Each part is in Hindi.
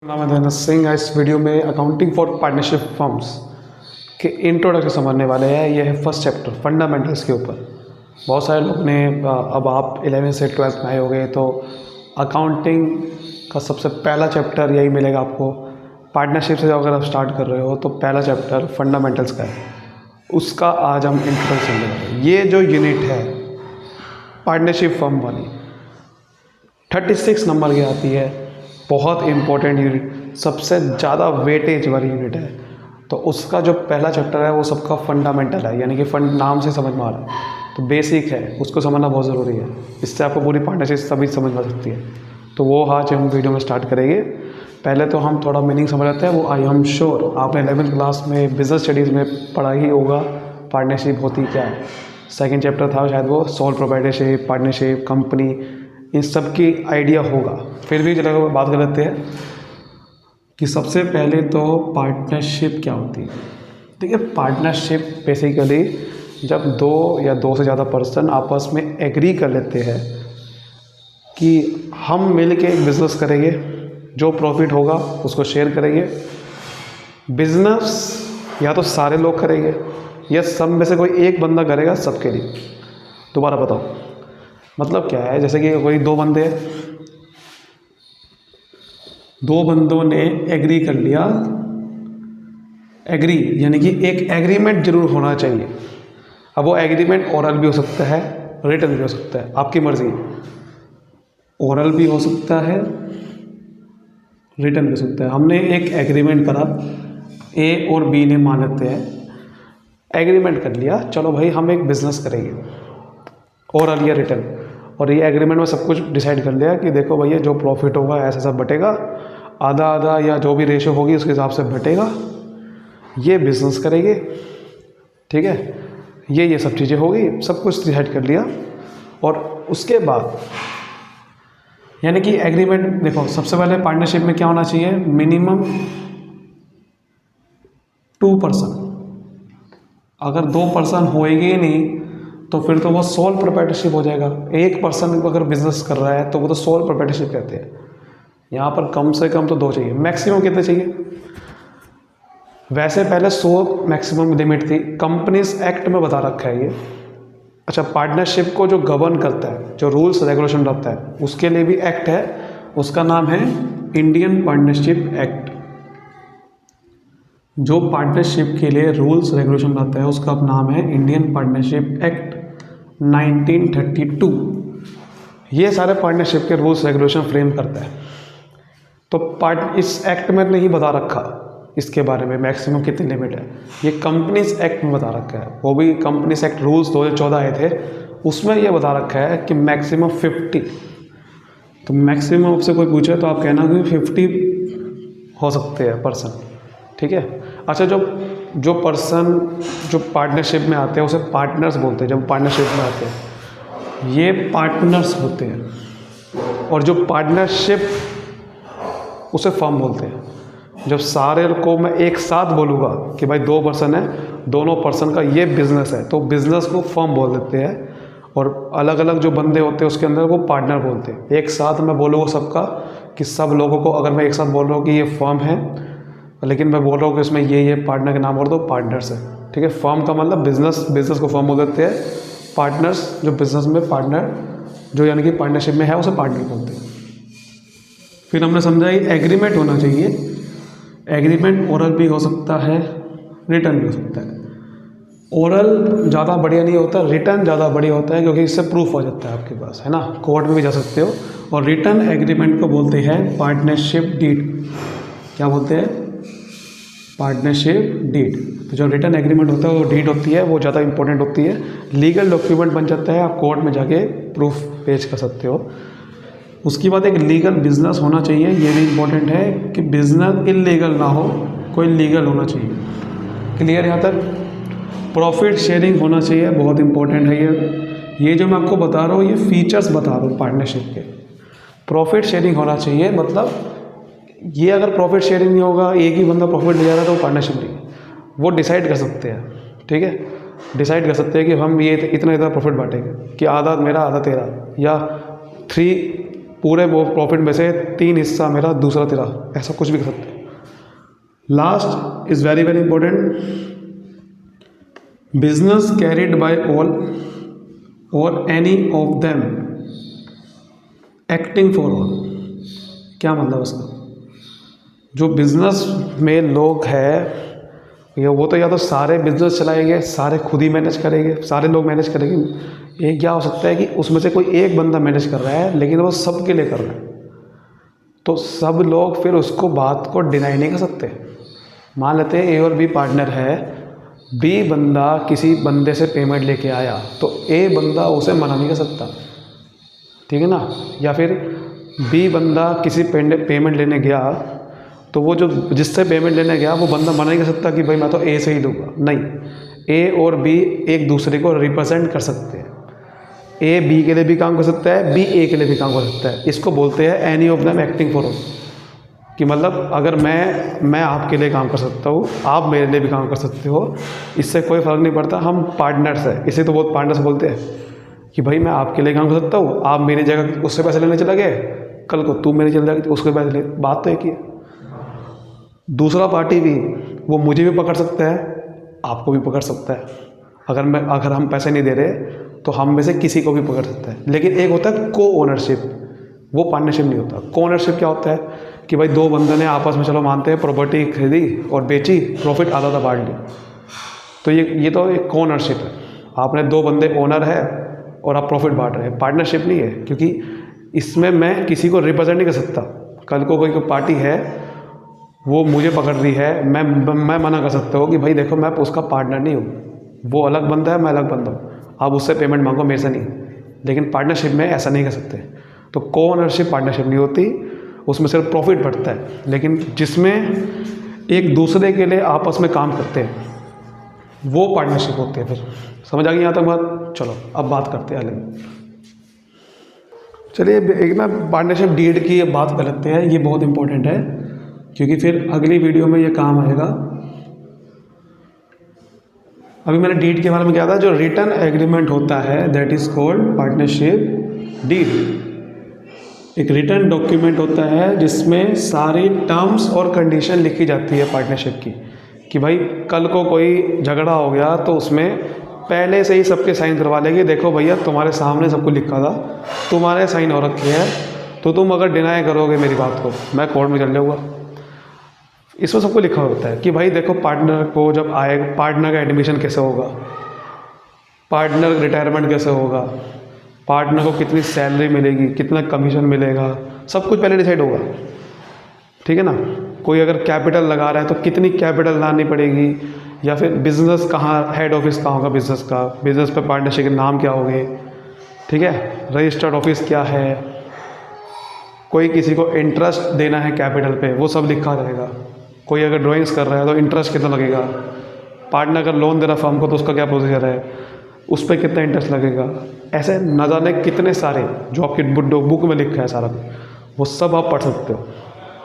नाम है धनेश सिंह। इस वीडियो में अकाउंटिंग फॉर पार्टनरशिप फर्म्स के इंट्रोडक्शन समझने वाले हैं। यह है फर्स्ट चैप्टर फंडामेंटल्स के ऊपर। बहुत सारे लोग ने अब आप 11 से 12th में आए होंगे तो अकाउंटिंग का सबसे पहला चैप्टर यही मिलेगा आपको। पार्टनरशिप से अगर आप स्टार्ट कर रहे हो तो पहला चैप्टर फंडामेंटल्स का है, उसका आज हम इंट्रोडक्शन समझने वाले हैं। ये जो यूनिट है पार्टनरशिप फर्म वाली 36 नंबर की आती है, बहुत इंपॉर्टेंट यूनिट, सबसे ज़्यादा वेटेज वाली यूनिट है। तो उसका जो पहला चैप्टर है वो सबका फंडामेंटल है, यानी कि फंड नाम से समझ में आ रहा है तो बेसिक है, उसको समझना बहुत ज़रूरी है। इससे आपको पूरी पार्टनरशिप सभी समझ में आ सकती है। तो वो आज हम वीडियो में स्टार्ट करेंगे। पहले तो हम थोड़ा मीनिंग समझ लेते हैं। वो आई एम श्योर आपने 11th क्लास में बिजनेस स्टडीज़ में पढ़ा ही होगा पार्टनरशिप होती क्या है। सेकेंड चैप्टर था शायद वो सोल प्रोप्राइटरशिप, पार्टनरशिप, कंपनी, इन सब की आइडिया होगा। फिर भी चलो बात कर लेते हैं कि सबसे पहले तो पार्टनरशिप क्या होती है। ठीक है, पार्टनरशिप बेसिकली जब दो या दो से ज़्यादा पर्सन आपस में एग्री कर लेते हैं कि हम मिल के एक बिज़नेस करेंगे, जो प्रॉफिट होगा उसको शेयर करेंगे। बिज़नेस या तो सारे लोग करेंगे या सब में से कोई एक बंदा करेगा सबके लिए। दोबारा बताओ मतलब क्या है। जैसे कि कोई दो बंदे हैं, दो बंदों ने एग्री कर लिया। एग्री यानी कि एक एग्रीमेंट जरूर होना चाहिए। अब वो एग्रीमेंट ओरल भी हो सकता है, रिटन भी हो सकता है, आपकी मर्जी। ओरल भी हो सकता है, रिटन भी हो सकता है। हमने एक एग्रीमेंट करा, ए और बी ने मान लेते हैं, एग्रीमेंट कर लिया, चलो भाई हम एक बिज़नेस करेंगे, ओरल या रिटन। और ये एग्रीमेंट में सब कुछ डिसाइड कर लिया कि देखो भैया जो प्रॉफिट होगा ऐसा सब बटेगा, आधा आधा या जो भी रेशो होगी उसके हिसाब से बटेगा, ये बिज़नेस करेंगे। ठीक है, ये सब चीज़ें होगी, सब कुछ डिसाइड कर लिया। और उसके बाद यानी कि एग्रीमेंट देखो, सबसे पहले पार्टनरशिप में क्या होना चाहिए, मिनिमम 2 पर्सन। अगर 2 पर्सन होएंगे ही नहीं तो फिर तो वो सोल प्रोप्राइटरशिप हो जाएगा। एक पर्सन अगर बिजनेस कर रहा है तो वो तो सोल प्रोप्राइटरशिप कहते हैं। यहाँ पर कम से कम तो 2 चाहिए, मैक्सिमम कितने चाहिए। वैसे पहले 100 मैक्सिमम लिमिट थी, कंपनीज एक्ट में बता रखा है ये। अच्छा, पार्टनरशिप को जो गवर्न करता है, जो रूल्स रेगुलेशन रहता है, उसके लिए भी एक्ट है, उसका नाम है इंडियन पार्टनरशिप एक्ट। जो पार्टनरशिप के लिए रूल्स रेगुलेशन रहता है उसका नाम है इंडियन पार्टनरशिप एक्ट 1932। ये सारे पार्टनरशिप के रूल्स रेगुलेशन फ्रेम करता है। तो इस एक्ट में नहीं बता रखा इसके बारे में मैक्सिमम कितनी लिमिट है, ये कंपनीज एक्ट में बता रखा है। वो भी कंपनीज एक्ट रूल्स 2014 आए थे, उसमें ये बता रखा है कि मैक्सिमम 50। तो मैक्सिमम आपसे कोई पूछे तो आप कहना कि 50 हो सकते हैं पर्सन। ठीक है। अच्छा, जो पर्सन जो पार्टनरशिप में आते हैं उसे पार्टनर्स बोलते हैं। जब पार्टनरशिप में आते हैं ये पार्टनर्स होते हैं, और जो पार्टनरशिप उसे फर्म बोलते हैं। जब सारे को मैं एक साथ बोलूँगा कि भाई 2 पर्सन है, दोनों पर्सन का ये बिज़नेस है, तो बिज़नेस को फर्म बोल देते हैं। और अलग अलग जो बंदे होते हैं उसके अंदर वो पार्टनर बोलते हैं। एक साथ मैं बोलूँगा सबका कि सब लोगों को, अगर मैं एक साथ बोल रहा हूँ कि ये फर्म है, लेकिन मैं बोल रहा हूँ कि इसमें ये पार्टनर के नाम बोल दो, पार्टनर्स है। ठीक है, फर्म का मतलब बिजनेस को फर्म बोल देते हैं। पार्टनर्स जो बिजनेस में पार्टनर, जो यानी कि पार्टनरशिप में है, उसे पार्टनर बोलते हैं। फिर हमने समझा कि एग्रीमेंट होना चाहिए। एग्रीमेंट ओरल भी हो सकता है, रिटर्न भी हो सकता है। ओरल ज़्यादा बढ़िया नहीं होता, रिटर्न ज़्यादा बढ़िया होता है, क्योंकि इससे प्रूफ हो जाता है आपके पास, है ना, कोर्ट में भी जा सकते हो। और रिटर्न एग्रीमेंट को बोलते हैं पार्टनरशिप डीड। क्या बोलते हैं, पार्टनरशिप डीड। तो जो रिटर्न एग्रीमेंट होता है वो डीड होती है, वो ज़्यादा इंपॉर्टेंट होती है, लीगल डॉक्यूमेंट बन जाता है, आप कोर्ट में जाके प्रूफ पेश कर सकते हो। उसके बाद एक लीगल बिजनेस होना चाहिए, ये भी इम्पोर्टेंट है कि बिजनेस इलीगल ना हो, कोई लीगल होना चाहिए। क्लियर यहाँ तक। प्रॉफिट शेयरिंग होना चाहिए, बहुत इंपॉर्टेंट है ये जो मैं आपको बता रहा हूँ ये फीचर्स बता रहा हूँ पार्टनरशिप के। प्रॉफिट शेयरिंग होना चाहिए, मतलब ये अगर प्रॉफिट शेयरिंग नहीं होगा, एक ही बंदा प्रॉफिट ले जा रहा है तो वो पार्टनरशिप नहीं है। वो डिसाइड कर सकते हैं, ठीक है, डिसाइड कर सकते हैं कि हम ये इतना इतना प्रॉफिट बांटेंगे, कि आधा मेरा आधा तेरा, या 3 पूरे वो प्रॉफिट में से 3 हिस्सा मेरा, दूसरा तेरा, ऐसा कुछ भी कर सकते हैं। Last is very very important, business carried by all और any of them acting for all. क्या मतलब उसका? जो बिजनेस में लोग हैं वो तो या तो सारे बिजनेस चलाएंगे, सारे खुद ही मैनेज करेंगे, सारे लोग मैनेज करेंगे। एक क्या हो सकता है कि उसमें से कोई एक बंदा मैनेज कर रहा है लेकिन वो सब के लिए कर रहा है, तो सब लोग फिर उसको बात को डिनाई नहीं कर सकते। मान लेते हैं ए और बी पार्टनर है, बी बंदा किसी बंदे से पेमेंट लेके आया तो ए बंदा उसे मना नहीं कर सकता, ठीक है ना। या फिर बी बंदा किसी पेमेंट लेने गया तो वो जो जिससे पेमेंट लेने गया वो बंदा मना नहीं कर सकता कि भाई मैं तो ए से ही दूंगा, नहीं। ए और बी एक दूसरे को रिप्रेजेंट कर सकते हैं। ए बी के लिए भी काम कर सकता है, बी ए के लिए भी काम कर सकता है। इसको बोलते हैं any of them acting for all, कि मतलब अगर मैं आपके लिए काम कर सकता हूँ, आप मेरे लिए भी काम कर सकते हो, इससे कोई फ़र्क नहीं पड़ता, हम पार्टनर्स हैं। इसे तो बहुत पार्टनर्स बोलते हैं कि भाई मैं आपके लिए काम कर सकता हूँ, आप मेरी जगह उससे पैसे लेने चले गए, कल को तू मेरे चले जाएगी तो उसके पैसे ले, बात तो एक ही है। दूसरा पार्टी भी वो मुझे भी पकड़ सकता है, आपको भी पकड़ सकता है। अगर हम पैसे नहीं दे रहे तो हम में से किसी को भी पकड़ सकता है। लेकिन एक होता है को ओनरशिप, वो पार्टनरशिप नहीं होता। को ओनरशिप क्या होता है कि भाई दो बंदों ने आपस में चलो मानते हैं प्रॉपर्टी खरीदी और बेची, प्रॉफिट आधा आधा बांट लिया, तो ये तो एक को ओनरशिप है। आपने दो बंदे ओनर है और आप प्रॉफिट बांट रहे हैं, पार्टनरशिप नहीं है। क्योंकि इसमें मैं किसी को रिप्रेजेंट नहीं कर सकता। कल को कोई पार्टी है वो मुझे पकड़ रही है, मैं मना कर सकता हूँ कि भाई देखो मैं उसका पार्टनर नहीं हूँ, वो अलग बंदा है, मैं अलग बंदा हूँ, आप उससे पेमेंट मांगो, मेरे से नहीं। लेकिन पार्टनरशिप में ऐसा नहीं कर सकते। तो को ओनरशिप पार्टनरशिप नहीं होती, उसमें सिर्फ प्रॉफिट बढ़ता है। लेकिन जिसमें एक दूसरे के लिए आपस में काम करते हैं वो पार्टनरशिप होती है। फिर समझ आ गई यहाँ तक बात? चलो अब बात करते हैं अलग। चलिए एक ना पार्टनरशिप डीड की बात कर लेते हैं, ये बहुत इंपॉर्टेंट है क्योंकि फिर अगली वीडियो में ये काम आएगा। अभी मैंने डीड के बारे में क्या था, जो रिटन एग्रीमेंट होता है that is called partnership deed. एक रिटन डॉक्यूमेंट होता है जिसमें सारी टर्म्स और कंडीशन लिखी जाती है पार्टनरशिप की, कि भाई कल को कोई झगड़ा हो गया तो उसमें पहले से ही सबके साइन करवा लेंगे। देखो भैया तुम्हारे सामने सबको लिखा था, तुम्हारे साइन हो रखे हैं, तो तुम अगर डिनाई करोगे मेरी बात को मैं कोर्ट में चल जाऊँगा। इसमें सबको लिखा होता है कि भाई देखो पार्टनर को जब आएगा, पार्टनर का एडमिशन कैसे होगा, पार्टनर रिटायरमेंट कैसे होगा, पार्टनर को कितनी सैलरी मिलेगी, कितना कमीशन मिलेगा, सब कुछ पहले डिसाइड होगा, ठीक है ना। कोई अगर कैपिटल लगा रहा है तो कितनी कैपिटल लानी पड़ेगी, या फिर बिजनेस कहाँ, हेड ऑफिस कहाँ होगा बिजनेस का, बिजनेस पे पार्टनरशिप के नाम क्या होंगे, ठीक है, रजिस्टर्ड ऑफिस क्या है, कोई किसी को इंटरेस्ट देना है कैपिटल पे वो सब लिखा रहेगा। कोई अगर ड्राइंग्स कर रहा है तो इंटरेस्ट कितना लगेगा, पार्टनर अगर लोन दे रहा फर्म को तो उसका क्या प्रोसीजर है, उस पर कितना इंटरेस्ट लगेगा, ऐसे न जाने कितने सारे जो आपकी बुक में लिखा है सारा, वो सब आप पढ़ सकते हो।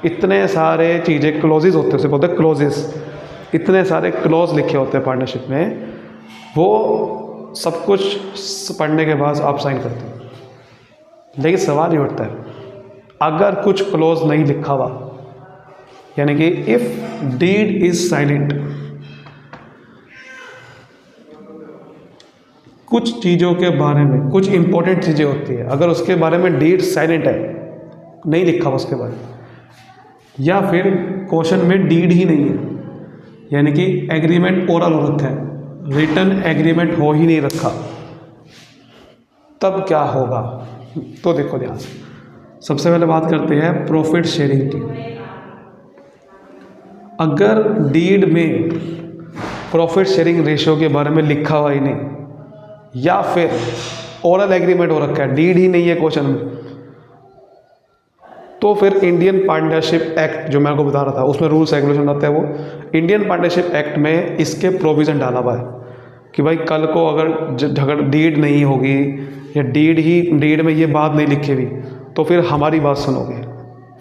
इतने सारे चीज़ें क्लोजेस होते हैं, उसे बोलते हैं क्लोजेस, इतने सारे क्लोज लिखे होते हैं पार्टनरशिप में, वो सब कुछ पढ़ने के बाद आप साइन करते हो। लेकिन सवाल ये उठता है अगर कुछ क्लोज नहीं लिखा हुआ, यानी कि इफ़ डीड इज साइलेंट, कुछ चीज़ों के बारे में, कुछ इंपॉर्टेंट चीज़ें होती है, अगर उसके बारे में डीड साइलेंट है, नहीं लिखा हुआ उसके बारे में, या फिर क्वेश्चन में डीड ही नहीं है, यानी कि एग्रीमेंट ओरल हो रखा है, रिटन एग्रीमेंट हो ही नहीं रखा, तब क्या होगा? तो देखो ध्यान से, सबसे पहले बात करते हैं प्रॉफिट शेयरिंग की। अगर डीड में प्रॉफिट शेयरिंग रेशियो के बारे में लिखा हुआ ही नहीं, या फिर ओरल एग्रीमेंट हो रखा है, डीड ही नहीं है क्वेश्चन में, तो फिर इंडियन पार्टनरशिप एक्ट जो मैं आपको बता रहा था उसमें रूल्स रेगुलेशन आता है, वो इंडियन पार्टनरशिप एक्ट में इसके प्रोविज़न डाला हुआ है कि भाई कल को अगर झगड़ डीड नहीं होगी या डीड में ये बात नहीं लिखी हुई तो फिर हमारी बात सुनोगे,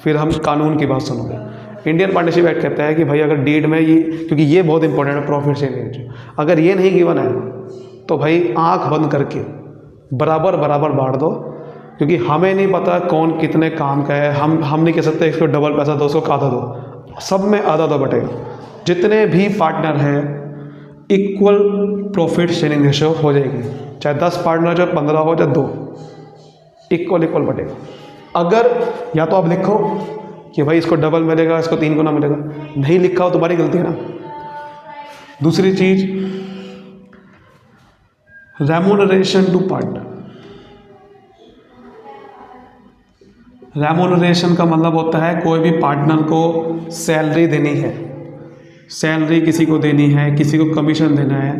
फिर हम कानून की बात सुनोगे। इंडियन पार्टनरशिप एक्ट कहता है कि भाई अगर डीड में ये, क्योंकि ये बहुत इंपॉर्टेंट है प्रॉफिट शेयरिंग, अगर ये नहीं गिवन है तो भाई आंख बंद करके बराबर बराबर बांट दो, क्योंकि हमें नहीं पता कौन कितने काम का है। हम नहीं कह सकते इसको डबल पैसा दो, उसको आधा दो। सब में आधा आधा बटेगा। जितने भी पार्टनर हैं इक्वल प्रॉफिट शेयरिंग रेशो हो जाएगी, चाहे 10 पार्टनर चाहे 15 हो चाहे 2, इक्वल बटेगा। अगर या तो आप लिखो कि भाई इसको डबल मिलेगा, इसको 3 गुना मिलेगा, नहीं लिखा हो तुम्हारी गलती है ना। दूसरी चीज, रेम्यूनरेशन टू पार्टनर। रेम्यूनरेशन का मतलब होता है कोई भी पार्टनर को सैलरी देनी है, सैलरी किसी को देनी है, किसी को कमीशन देना है,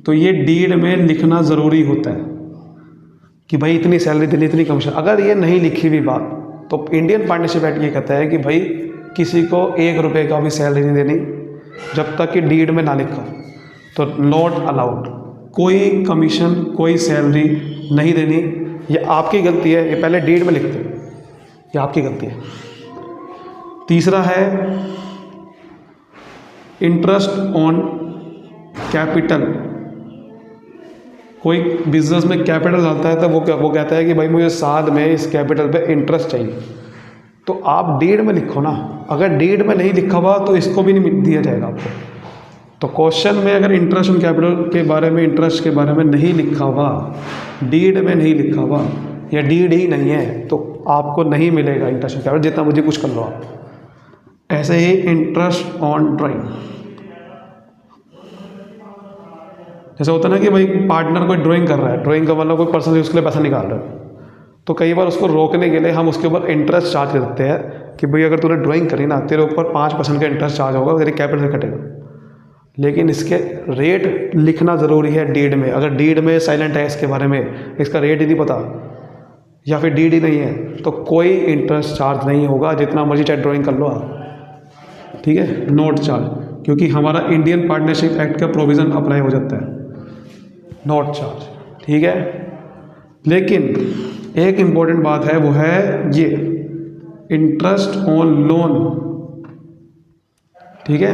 तो ये डीड में लिखना ज़रूरी होता है कि भाई इतनी सैलरी देनी, इतनी कमीशन। अगर ये नहीं लिखी हुई बात तो इंडियन पार्टनरशिप एक्ट ये कहता है कि भाई किसी को 1 रुपये का भी सैलरी नहीं देनी जब तक कि डीड में ना लिखा। तो नॉट अलाउड, कोई कमीशन कोई सैलरी नहीं देनी। ये आपकी गलती है, ये पहले डीड में लिखते, ये आपकी गलती है। तीसरा है इंटरेस्ट ऑन कैपिटल। कोई बिजनेस में कैपिटल डालता है तो वो कहता है कि भाई मुझे साथ में इस कैपिटल पे इंटरेस्ट चाहिए, तो आप डीड में लिखो ना। अगर डीड में नहीं लिखा हुआ तो इसको भी नहीं दिया जाएगा आपको। तो क्वेश्चन में अगर इंटरेस्ट ऑन कैपिटल के बारे में, इंटरेस्ट के बारे में नहीं लिखा हुआ, डीड में नहीं लिखा हुआ या डीड ही नहीं है, तो आपको नहीं मिलेगा इंटरेस्ट ऑन कैपिटल, जितना मुझे कुछ कर लो आप। ऐसे ही इंटरेस्ट ऑन ड्राइंग, जैसे होता है ना कि भाई पार्टनर कोई ड्राइंग कर रहा है, ड्राइंग का मतलब कोई पर्सनली उसके लिए पैसा निकाल रहा है, तो कई बार उसको रोकने के लिए हम उसके ऊपर इंटरेस्ट चार्ज कर देते हैं कि भाई अगर तूने ड्राइंग करी ना, तेरे ऊपर 5% का इंटरेस्ट चार्ज होगा, तेरे कैपिटल से कटेगा। लेकिन इसके रेट लिखना ज़रूरी है डीड में। अगर डीड में साइलेंट है इसके बारे में, इसका रेट ही नहीं पता या फिर डीड ही नहीं है, तो कोई इंटरेस्ट चार्ज नहीं होगा, जितना मर्जी चाहे ड्राइंग कर लो आप, ठीक है। नोट चार्ज, क्योंकि हमारा इंडियन पार्टनरशिप एक्ट का प्रोविज़न अप्लाई हो जाता है, नोट चार्ज, ठीक है। लेकिन एक इम्पॉर्टेंट बात है, वो है ये इंटरेस्ट ऑन लोन, ठीक है,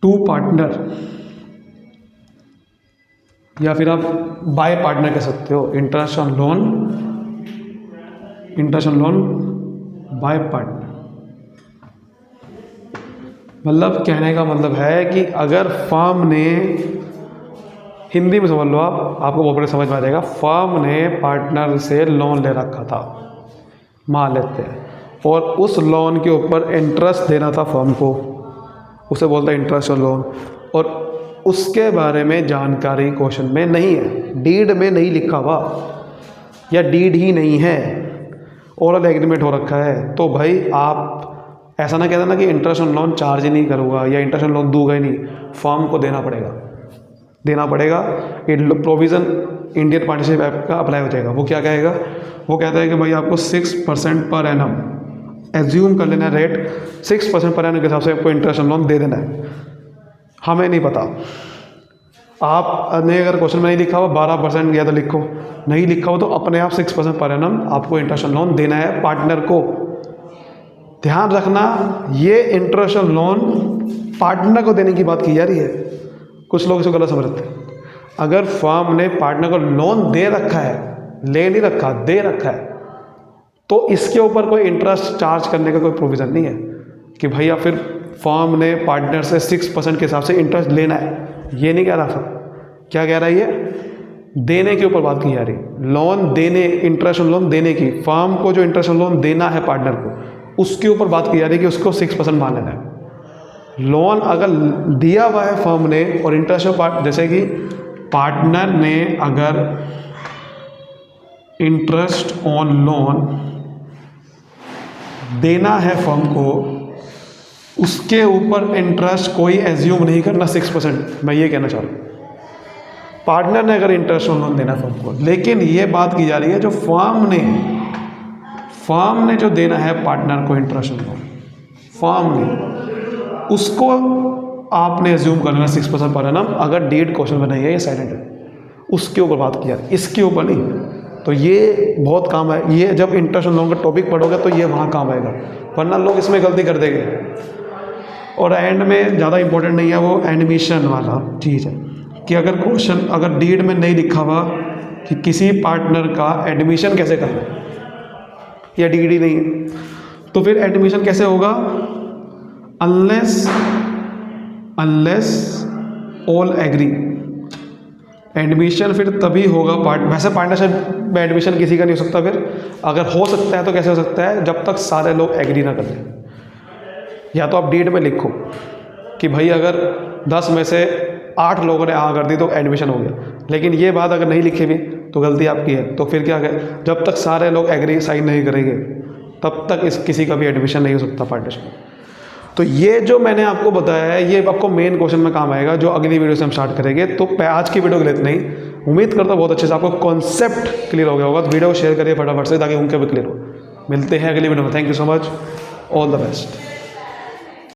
टू पार्टनर या फिर आप बाय पार्टनर कह सकते हो। Interest on loan by partner, मतलब कहने का मतलब है कि अगर फर्म ने, हिंदी में समझ लो आप, आपको बहुत बड़े समझ में आ जाएगा। फर्म ने पार्टनर से लोन ले रखा था, मान लेते हैं, और उस लोन के ऊपर इंटरेस्ट देना था फर्म को, उसे बोलता है इंटरेस्ट ऑन लोन, और उसके बारे में जानकारी क्वेश्चन में नहीं है, डीड में नहीं लिखा हुआ या डीड ही नहीं है, ओरल एग्रीमेंट हो रखा है, तो भाई आप ऐसा ना कहते ना कि इंटरेस्ट ऑन लोन चार्ज ही नहीं करूँगा या इंटरेस्ट ऑन लोन दूंगा ही नहीं। फर्म को देना पड़ेगा। ये प्रोविज़न इंडियन पार्टनरशिप एक्ट का अप्लाई हो जाएगा। वो क्या कहेगा, वो कहता है कि भाई आपको 6% पर एनम, एज्यूम कर लेना रेट, 6% पर एनम के हिसाब से आपको इंटरेस्ट ऑन लोन दे देना है। हमें नहीं पता, आपने अगर क्वेश्चन में नहीं लिखा हुआ 12% या तो लिखो, नहीं लिखा हो तो अपने आप 6% पर एनम आपको इंटरेस्ट ऑन लोन देना है पार्टनर को। ध्यान रखना, ये इंटरेस्ट ऑन लोन पार्टनर को देने की बात की जा रही है। कुछ लोग इसको गलत समझ रहे हैं। अगर फर्म ने पार्टनर को लोन दे रखा है, ले नहीं रखा, दे रखा है, तो इसके ऊपर कोई इंटरेस्ट चार्ज करने का कोई प्रोविज़न नहीं है कि भैया फिर फर्म ने पार्टनर से 6% के हिसाब से इंटरेस्ट लेना है। ये नहीं कह रहा था, क्या कह रहा है, ये देने के ऊपर बात की जा रही। लोन देने, इंटरेस्ट ऑन लोन देने की, फर्म को जो इंटरेस्ट ऑन लोन देना है पार्टनर को, उसके ऊपर बात की जा रही है कि उसको 6% मान लेना है। लोन अगर दिया हुआ है फर्म ने और इंटरेस्ट ऑफ, जैसे कि पार्टनर ने अगर इंटरेस्ट ऑन लोन देना है फर्म को, उसके ऊपर इंटरेस्ट कोई एज्यूम नहीं करना 6%। मैं ये कहना चाह रहा हूँ, पार्टनर ने अगर इंटरेस्ट ऑन लोन देना फर्म को, लेकिन ये बात की जा रही है जो फर्म ने जो देना है पार्टनर को इंटरेस्ट ऑन लोन, फर्म ने, उसको आपने एज्यूम कर लेना 6% पर एनम। अगर डीड क्वेश्चन में नहीं है, ये साइलेंट है, उसके ऊपर बात की जा रही है, इसके ऊपर नहीं। तो ये बहुत काम है, ये जब इंटरेस्ट ऑन लोन का टॉपिक पढ़ोगे तो ये वहाँ काम आएगा, वरना लोग इसमें गलती कर देंगे। और एंड में ज़्यादा इंपॉर्टेंट नहीं है, वो एडमिशन वाला चीज़ है कि अगर क्वेश्चन, अगर डीड में नहीं लिखा हुआ कि किसी पार्टनर का एडमिशन कैसे करना है, या डिग्री नहीं है, तो फिर एडमिशन कैसे होगा? Unless all agree. एडमिशन फिर तभी होगा वैसे पार्टनरशिप में एडमिशन किसी का नहीं हो सकता, फिर अगर हो सकता है तो कैसे हो सकता है? जब तक सारे लोग एग्री ना कर लें। या तो आप डेट में लिखो कि भाई अगर 10 में से 8 लोगों ने हाँ कर दी तो एडमिशन हो गया, लेकिन ये बात अगर नहीं लिखी भी तो गलती आपकी है। तो फिर क्या है, जब तक सारे लोग एग्री साइन नहीं करेंगे तब तक किसी का भी एडमिशन नहीं हो सकता पार्टनरशिप में। तो ये जो मैंने आपको बताया है ये आपको मेन क्वेश्चन में काम आएगा, जो अगली वीडियो से हम स्टार्ट करेंगे। तो आज की वीडियो के लिए इतना ही। उम्मीद करता हूँ बहुत अच्छे से आपको कॉन्सेप्ट क्लियर हो गया होगा। तो वीडियो को शेयर करिए फटाफट से ताकि उनके भी क्लियर हो। मिलते हैं अगली वीडियो में। Thank you so much, all the best.